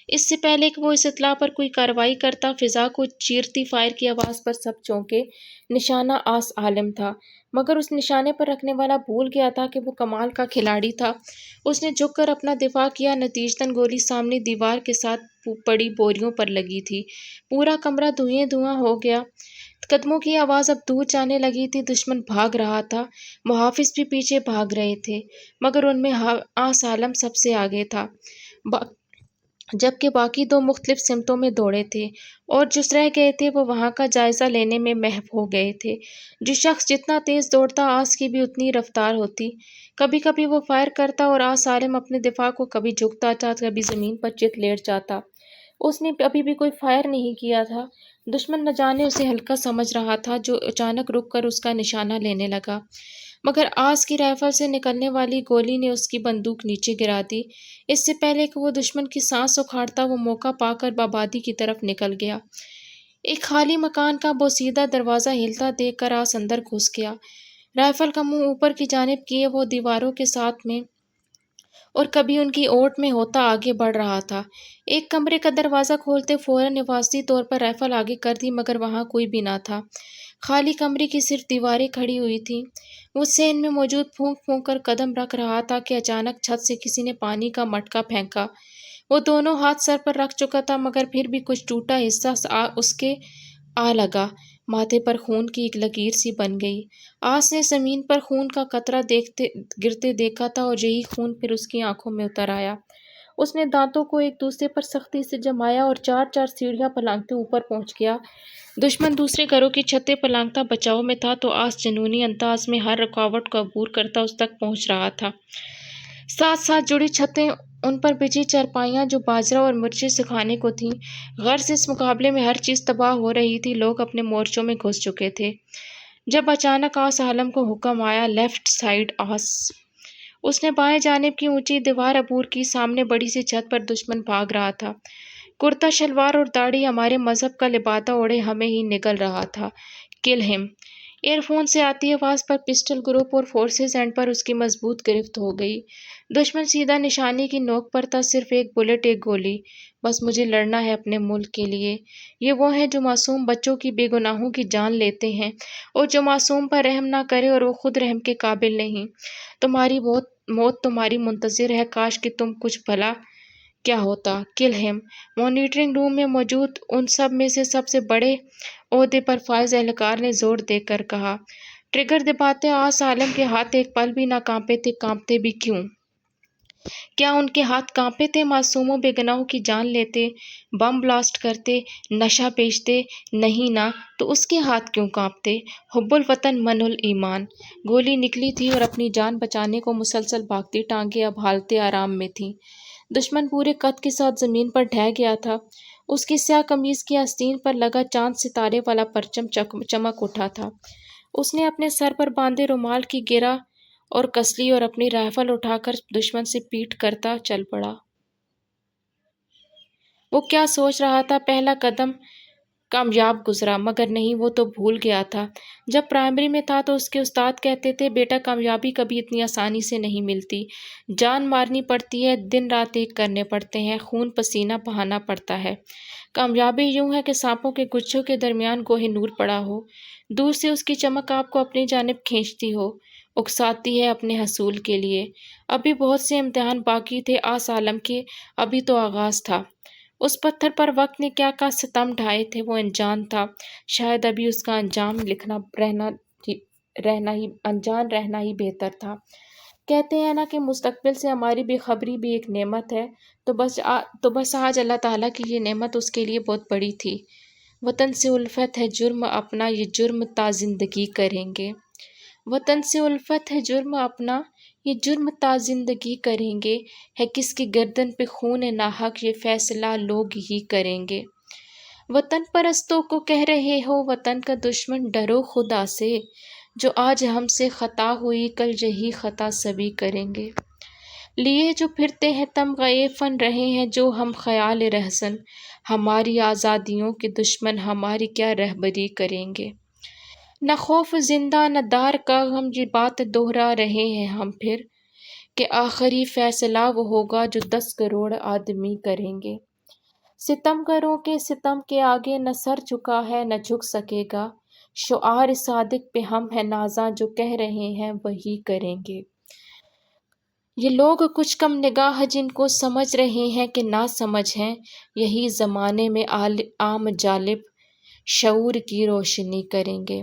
اس سے پہلے کہ وہ اس اطلاع پر کوئی کارروائی کرتا، فضا کو چیرتی فائر کی آواز پر سب چونکے۔ نشانہ عالم تھا، مگر اس نشانے پر رکھنے والا بھول گیا تھا کہ وہ کمال کا کھلاڑی تھا۔ اس نے جھک کر اپنا دفاع کیا، نتیجتاً گولی سامنے دیوار کے ساتھ پڑی بوریوں پر لگی تھی۔ پورا کمرہ دھوئیں دھواں ہو گیا۔ قدموں کی آواز اب دور جانے لگی تھی۔ دشمن بھاگ رہا تھا، محافظ بھی پیچھے بھاگ رہے تھے، مگر ان میں عالم سب سے آگے تھا، جبکہ باقی 2 مختلف سمتوں میں دوڑے تھے، اور جو رہ گئے تھے وہ وہاں کا جائزہ لینے میں محو ہو گئے تھے۔ جو شخص جتنا تیز دوڑتا آس کی بھی اتنی رفتار ہوتی۔ کبھی کبھی وہ فائر کرتا اور عالم اپنے دفاع کو کبھی جھکتا جاتا، کبھی زمین پر چت لیٹ جاتا۔ اس نے ابھی بھی کوئی فائر نہیں کیا تھا۔ دشمن نہ جانے اسے ہلکا سمجھ رہا تھا، جو اچانک رک کر اس کا نشانہ لینے لگا، مگر آس کی رائفل سے نکلنے والی گولی نے اس کی بندوق نیچے گرا دی۔ اس سے پہلے کہ وہ دشمن کی سانس اکھاڑتا، وہ موقع پا کر آبادی کی طرف نکل گیا۔ ایک خالی مکان کا بوسیدہ دروازہ ہلتا دیکھ کر آس اندر گھس گیا۔ رائفل کا منہ اوپر کی جانب کیے وہ دیواروں کے ساتھ میں اور کبھی ان کی اوٹ میں ہوتا آگے بڑھ رہا تھا۔ ایک کمرے کا دروازہ کھولتے فوراً حفاظتی طور پر رائفل آگے کر دی، مگر وہاں کوئی بھی نہ تھا۔ خالی کمرے کی صرف دیواریں کھڑی ہوئی تھیں۔ وہ صحن میں موجود پھونک پھونک کر قدم رکھ رہا تھا کہ اچانک چھت سے کسی نے پانی کا مٹکا پھینکا۔ وہ دونوں ہاتھ سر پر رکھ چکا تھا، مگر پھر بھی کچھ ٹوٹا حصہ اس کے آ لگا۔ ماتھے پر خون کی ایک لکیر سی بن گئی۔ آس نے زمین پر خون کا قطرہ گرتے دیکھا تھا، اور یہی خون پھر اس کی آنکھوں میں اتر آیا۔ اس نے دانتوں کو ایک دوسرے پر سختی سے جمایا اور 4 سیڑھیاں پلانگتے اوپر پہنچ گیا۔ دشمن دوسرے گھروں کی چھتیں پلانگتا بچاؤ میں تھا، تو آس جنونی انداز میں ہر رکاوٹ کو عبور کرتا اس تک پہنچ رہا تھا۔ ساتھ ساتھ جڑی چھتیں، ان پر بچھی چارپائیاں جو باجرہ اور مرچیں سکھانے کو تھیں۔ غرض اس مقابلے میں ہر چیز تباہ ہو رہی تھی۔ لوگ اپنے مورچوں میں گھس چکے تھے، جب اچانک عالم کو حکم آیا، لیفٹ سائڈ آس! اس نے بائیں جانب کی اونچی دیوار عبور کی۔ سامنے بڑی سی چھت پر دشمن بھاگ رہا تھا۔ کرتا شلوار اور داڑھی ہمارے مذہب کا لبادہ اوڑھے ہمیں ہی نگل رہا تھا۔ کل ہم! ایئر فون سے آتی آواز پر پسٹل گروپ اور فورسز اینڈ پر اس کی مضبوط گرفت ہو گئی۔ دشمن سیدھا نشانے کی نوک پر تھا، صرف ایک بلٹ، ایک گولی۔ بس مجھے لڑنا ہے اپنے ملک کے لیے۔ یہ وہ ہیں جو معصوم بچوں کی، بے گناہوں کی جان لیتے ہیں، اور جو معصوم پر رحم نہ کرے اور وہ خود رحم کے قابل نہیں۔ تمہاری موت تمہاری منتظر ہے، کاش کہ تم کچھ بھلا کیا ہوتا؟ کل ہم۔ مانیٹرنگ روم میں موجود ان سب میں سے سب سے بڑے عہدے پر فائز اہلکار نے زور دے کر کہا۔ ٹریگر دباتے آس عالم کے ہاتھ ایک پل بھی نہ کانپے تھے۔ کانپتے بھی کیوں؟ کیا ان کے ہاتھ کانپے تھے؟ معصوموں بے گناہوں کی جان لیتے، بم بلاسٹ کرتے، نشہ بیچتے؟ نہیں نا، تو اس کے ہاتھ کیوں کانپتے؟ حب الوطن من الایمان۔ گولی نکلی تھی اور اپنی جان بچانے کو مسلسل بھاگتی ٹانگیں اب حالتِ آرام میں تھیں۔ دشمن پورے قد کے ساتھ زمین پر ڈھہ گیا تھا۔ اس کی سیاہ قمیض کی آستین پر لگا چاند ستارے والا پرچم چمک اٹھا تھا۔ اس نے اپنے سر پر باندھے رومال کی گرہ اور کس لی اور اپنی رائفل اٹھا کر دشمن سے پیٹ کرتا چل پڑا۔ وہ کیا سوچ رہا تھا؟ پہلا قدم کامیاب گزرا، مگر نہیں، وہ تو بھول گیا تھا۔ جب پرائمری میں تھا تو اس کے استاد کہتے تھے، بیٹا کامیابی کبھی اتنی آسانی سے نہیں ملتی، جان مارنی پڑتی ہے، دن رات ایک کرنے پڑتے ہیں، خون پسینہ بہانا پڑتا ہے۔ کامیابی یوں ہے کہ سانپوں کے گچھوں کے درمیان گوہے نور پڑا ہو، دور سے اس کی چمک آپ کو اپنی جانب کھینچتی ہو، اکساتی ہے اپنے حصول کے لیے۔ ابھی بہت سے امتحان باقی تھے آس عالم کے، ابھی تو آغاز تھا۔ اس پتھر پر وقت نے کیا کیا ستم ڈھائے تھے، وہ انجان تھا، شاید ابھی اس کا انجام رہنا ہی بہتر تھا۔ کہتے ہیں نا کہ مستقبل سے ہماری بے خبری بھی ایک نعمت ہے، تو بس آج اللہ تعالیٰ کی یہ نعمت اس کے لیے بہت بڑی تھی۔ وطن سے الفت ہے جرم اپنا، یہ جرم تا زندگی کریں گے۔ وطن سے الفت ہے جرم اپنا، یہ جرم تا زندگی کریں گے، ہے کس کی گردن پہ خون ناحق، یہ فیصلہ لوگ ہی کریں گے۔ وطن پرستوں کو کہہ رہے ہو وطن کا دشمن، ڈرو خدا سے، جو آج ہم سے خطا ہوئی کل یہی خطا سبھی کریں گے۔ لیے جو پھرتے ہیں تمغۂ فن، رہے ہیں جو ہم خیال رہزن، ہماری آزادیوں کے دشمن ہماری کیا رہبری کریں گے۔ نہ خوف زندہ نہ دار کا غم، یہ بات دہرا رہے ہیں ہم پھر، کہ آخری فیصلہ وہ ہوگا جو 10 کروڑ آدمی کریں گے۔ ستم گروں کے ستم کے آگے نہ سر جھکا ہے نہ جھک سکے گا، شعار صادق پہ ہم ہیں نازاں، جو کہہ رہے ہیں وہی کریں گے۔ یہ لوگ کچھ کم نگاہ جن کو سمجھ رہے ہیں کہ نا سمجھ ہیں، یہی زمانے میں عام جالب شعور کی روشنی کریں گے۔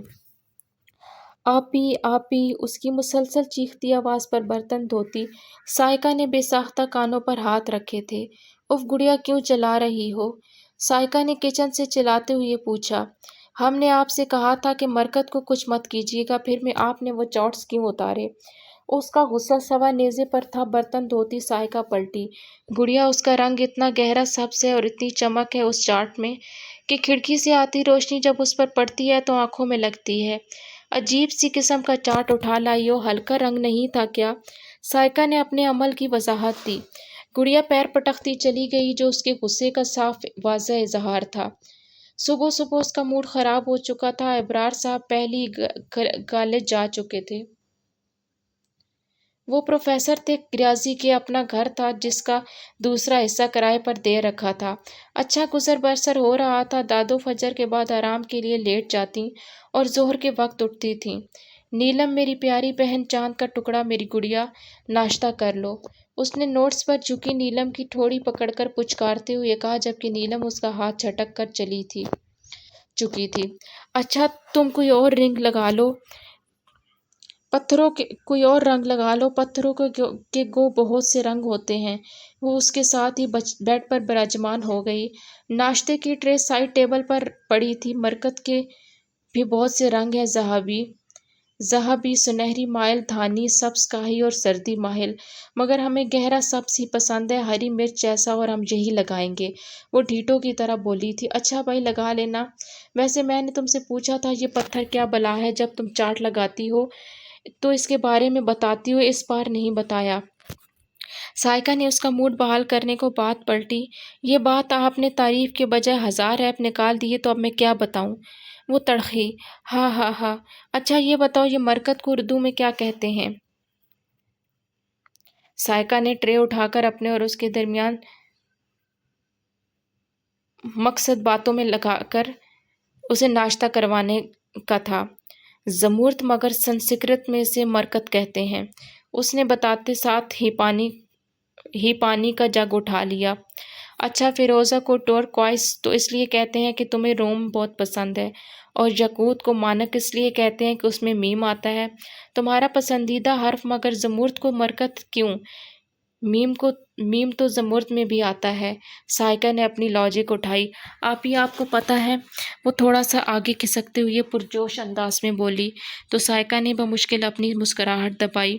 آپی آپی، اس کی مسلسل چیختی آواز پر برتن دھوتی سائقہ نے بے ساختہ کانوں پر ہاتھ رکھے تھے۔ اف گڑیا، کیوں چلا رہی ہو؟ سائقہ نے کچن سے چلاتے ہوئے پوچھا۔ ہم نے آپ سے کہا تھا کہ مرکت کو کچھ مت کیجیے گا، پھر میں آپ نے وہ چارٹس کیوں اتارے؟ اس کا غصہ سوا نیزے پر تھا۔ برتن دھوتی سائقہ پلٹی۔ گڑیا، اس کا رنگ اتنا گہرا سبز ہے اور اتنی چمک ہے اس چارٹ میں کہ کھڑکی سے آتی روشنی جب اس پر پڑتی ہے تو آنکھوں میں لگتی ہے۔ عجیب سی قسم کا چارٹ اٹھا لائی ہو، ہلکا رنگ نہیں تھا کیا؟ سائقہ نے اپنے عمل کی وضاحت دی۔ گڑیا پیر پٹکتی چلی گئی، جو اس کے غصے کا صاف واضح اظہار تھا۔ صبح صبح اس کا موڈ خراب ہو چکا تھا۔ ابرار صاحب پہلی کالج جا چکے تھے۔ وہ پروفیسر تھے۔ ریاضی کے اپنا گھر تھا جس کا دوسرا حصہ کرائے پر دے رکھا تھا۔ اچھا گزر بسر ہو رہا تھا۔ دادو فجر کے بعد آرام کے لیے لیٹ جاتیں اور ظہر کے وقت اٹھتی تھیں۔ نیلم، میری پیاری بہن، چاند کا ٹکڑا، میری گڑیا، ناشتہ کر لو۔ اس نے نوٹس پر جھکی نیلم کی ٹھوڑی پکڑ کر پچکارتے ہوئے کہا، جبکہ نیلم اس کا ہاتھ جھٹک کر چکی تھی۔ اچھا، تم کوئی اور رنگ لگا لو، پتھروں کے گو بہت سے رنگ ہوتے ہیں۔ وہ اس کے ساتھ ہی بیڈ پر براجمان ہو گئی۔ ناشتے کی ٹرے سائڈ ٹیبل پر پڑی تھی۔ مرکت کے بھی بہت سے رنگ ہیں، ذہبی، سنہری مائل، دھانی، سبز کاہی اور سردی مائل، مگر ہمیں گہرا سبز ہی پسند ہے، ہری مرچ جیسا، اور ہم یہی لگائیں گے، وہ ڈھیٹوں کی طرح بولی تھی۔ اچھا بھائی، لگا لینا۔ ویسے میں نے تم سے پوچھا تھا یہ پتھر کیا بلا ہے؟ جب تم چارٹ لگاتی ہو تو اس کے بارے میں بتاتی ہو، اس بار نہیں بتایا۔ سائقہ نے اس کا موڈ بحال کرنے کو بات پلٹی۔ یہ بات آپ نے تعریف کے بجائے 1000 ایپ نکال دیے، تو اب میں کیا بتاؤں؟ وہ تڑخی۔ ہاں ہاں ہاں، اچھا یہ بتاؤ، یہ مرکت کو اردو میں کیا کہتے ہیں؟ سائقہ نے ٹرے اٹھا کر اپنے اور اس کے درمیان مقصد باتوں میں لگا کر اسے ناشتہ کروانے کا تھا۔ زمورت، مگر سنسکرت میں اسے مرکت کہتے ہیں، اس نے بتاتے ساتھ ہی پانی ہی پانی کا جگ اٹھا لیا۔ اچھا، فیروزہ کو ٹورکوائز تو اس لیے کہتے ہیں کہ تمہیں روم بہت پسند ہے، اور یاقوت کو مانک اس لیے کہتے ہیں کہ اس میں میم آتا ہے تمہارا پسندیدہ حرف، مگر زمرد کو مرکت کیوں؟ میم تو زمرد میں بھی آتا ہے۔ سائقہ نے اپنی لاجک اٹھائی۔ آپ کو پتہ ہے، وہ تھوڑا سا آگے کھسکتے ہوئے پرجوش انداز میں بولی، تو سائقہ نے بمشکل اپنی مسکراہٹ دبائی۔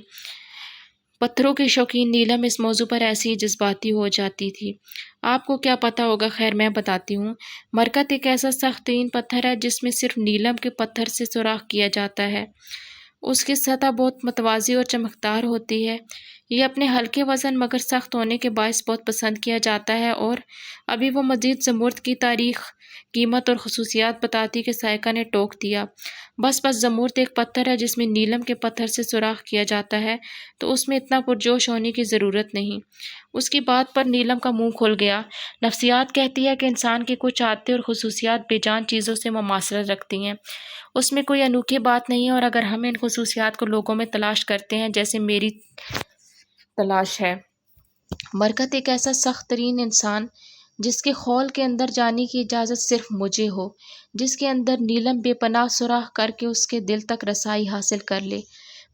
پتھروں کی شوقین نیلم اس موضوع پر ایسی ہی جذباتی ہو جاتی تھی۔ آپ کو کیا پتہ ہوگا؟ خیر میں بتاتی ہوں۔ مرکت ایک ایسا سخت ترین پتھر ہے جس میں صرف نیلم کے پتھر سے سوراخ کیا جاتا ہے۔ اس کی سطح بہت متوازی اور چمکدار ہوتی ہے۔ یہ اپنے ہلکے وزن مگر سخت ہونے کے باعث بہت پسند کیا جاتا ہے۔ اور ابھی وہ مزید زمرد کی تاریخ، قیمت اور خصوصیات بتاتی کہ سائقہ نے ٹوک دیا۔ بس زمرد ایک پتھر ہے جس میں نیلم کے پتھر سے سوراخ کیا جاتا ہے، تو اس میں اتنا پرجوش ہونے کی ضرورت نہیں۔ اس کی بات پر نیلم کا منہ کھل گیا۔ نفسیات کہتی ہے کہ انسان کی کچھ عادتیں اور خصوصیات بے جان چیزوں سے مماثلت رکھتی ہیں، اس میں کوئی انوکھی بات نہیں ہے، اور اگر ہم ان خصوصیات کو لوگوں میں تلاش کرتے ہیں جیسے میری تلاش ہے۔ مرکت ایک ایسا سخت ترین انسان جس کے خول کے اندر جانے کی اجازت صرف مجھے ہو، جس کے اندر نیلم بے پناہ سوراخ کر کے اس کے دل تک رسائی حاصل کر لے،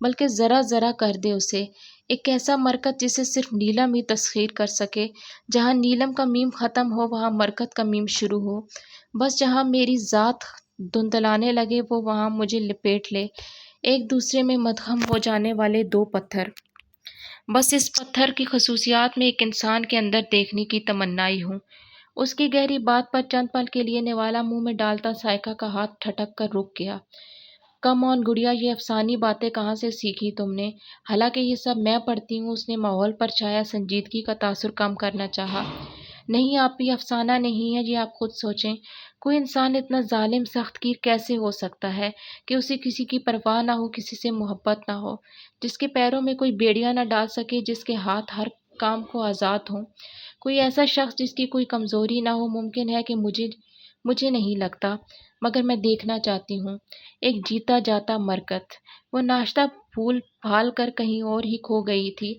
بلکہ ذرا ذرا کر دے اسے۔ ایک ایسا مرکت جسے صرف نیلم ہی تسخیر کر سکے۔ جہاں نیلم کا میم ختم ہو وہاں مرکت کا میم شروع ہو۔ بس جہاں میری ذات دھندلانے لگے وہ وہاں مجھے لپیٹ لے۔ ایک دوسرے میں مدغم ہو جانے والے دو پتھر۔ بس اس پتھر کی خصوصیات میں ایک انسان کے اندر دیکھنے کی تمنائی ہوں۔ اس کی گہری بات پر چند پل کے لیے نوالا منہ میں ڈالتا سائقہ کا ہاتھ ٹھٹک کر رک گیا۔ کم آن گڑیا، یہ افسانی باتیں کہاں سے سیکھی تم نے؟ حالانکہ یہ سب میں پڑھتی ہوں۔ اس نے ماحول پر چھایا سنجیدگی کا تاثر کم کرنا چاہا۔ نہیں آپ، یہ افسانہ نہیں ہے، یہ آپ خود سوچیں۔ کوئی انسان اتنا ظالم سخت گیر کیسے ہو سکتا ہے کہ اسے کسی کی پرواہ نہ ہو، کسی سے محبت نہ ہو، جس کے پیروں میں کوئی بیڑیاں نہ ڈال سکے، جس کے ہاتھ ہر کام کو آزاد ہوں؟ کوئی ایسا شخص جس کی کوئی کمزوری نہ ہو؟ ممکن ہے کہ مجھے نہیں لگتا، مگر میں دیکھنا چاہتی ہوں ایک جیتا جاتا مرکت۔ وہ ناشتہ پھول پھال کر کہیں اور ہی کھو گئی تھی۔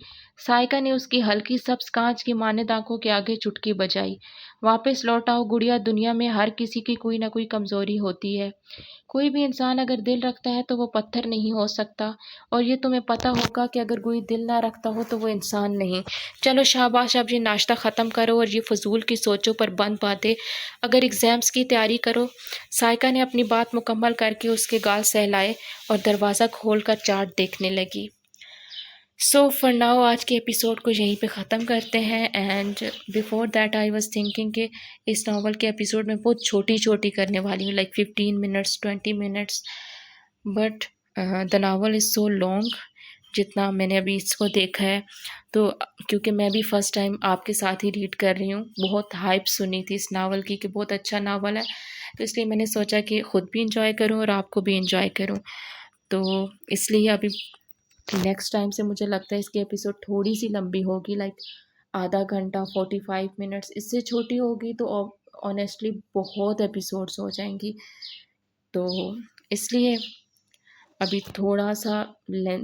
سائقہ نے اس کی ہلکی سبز کانچ کی مانند آنکھوں کے آگے چٹکی بجائی۔ واپس لوٹ آؤ گڑیا، دنیا میں ہر کسی کی کوئی نہ کوئی کمزوری ہوتی ہے۔ کوئی بھی انسان اگر دل رکھتا ہے تو وہ پتھر نہیں ہو سکتا، اور یہ تمہیں پتہ ہوگا کہ اگر کوئی دل نہ رکھتا ہو تو وہ انسان نہیں۔ چلو شاباش، اب یہ ناشتہ ختم کرو اور یہ فضول کی سوچوں پر بند باتیں، اگر ایگزامز کی تیاری کرو۔ سائقہ نے اپنی بات مکمل کر کے اس کے گال سہلائے اور دروازہ کھول کر چارٹ دیکھنے لگی۔ سو فار ناؤ آج کے ایپیسوڈ کو یہیں پہ ختم کرتے ہیں۔ And before that I was thinking کہ اس ناول کے ایپیسوڈ میں بہت چھوٹی کرنے والی ہوں، like 15 minutes 20 minutes, but the novel is so long جتنا میں نے ابھی اس کو دیکھا ہے۔ تو کیونکہ میں بھی فرسٹ ٹائم آپ کے ساتھ ہی ریڈ کر رہی ہوں، بہت ہائپ سنی تھی اس ناول کی کہ بہت اچھا ناول ہے، تو اس لیے میں نے سوچا کہ خود بھی انجوائے کروں اور آپ کو بھی انجوائے کروں۔ تو اس لیے ابھی نیکسٹ ٹائم سے مجھے لگتا ہے اس کی ایپیسوڈ تھوڑی سی لمبی ہوگی، لائک آدھا گھنٹہ 45 منٹس، اس سے چھوٹی ہوگی تو آنیسٹلی بہت ایپیسوڈس ہو جائیں گی، تو اس لیے ابھی تھوڑا سا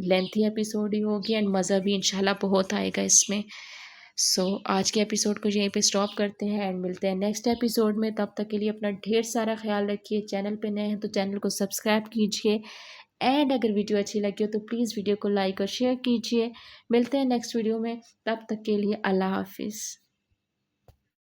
لینتھی ایپیسوڈ ہی ہوگی، اینڈ مزہ بھی انشاءاللہ بہت آئے گا اس میں۔ سو آج کے ایپیسوڈ کو یہیں پہ اسٹاپ کرتے ہیں اینڈ ملتے ہیں نیکسٹ ایپیسوڈ میں۔ تب تک کے لیے اپنا ڈھیر سارا خیال رکھیے۔ چینل پہ نئے ہیں تو چینل کو سبسکرائب کیجیے، اینڈ اگر ویڈیو اچھی لگی ہو تو پلیز ویڈیو کو لائک اور شیئر کیجیے۔ ملتے ہیں نیکسٹ ویڈیو میں، تب تک کے لیے اللہ حافظ۔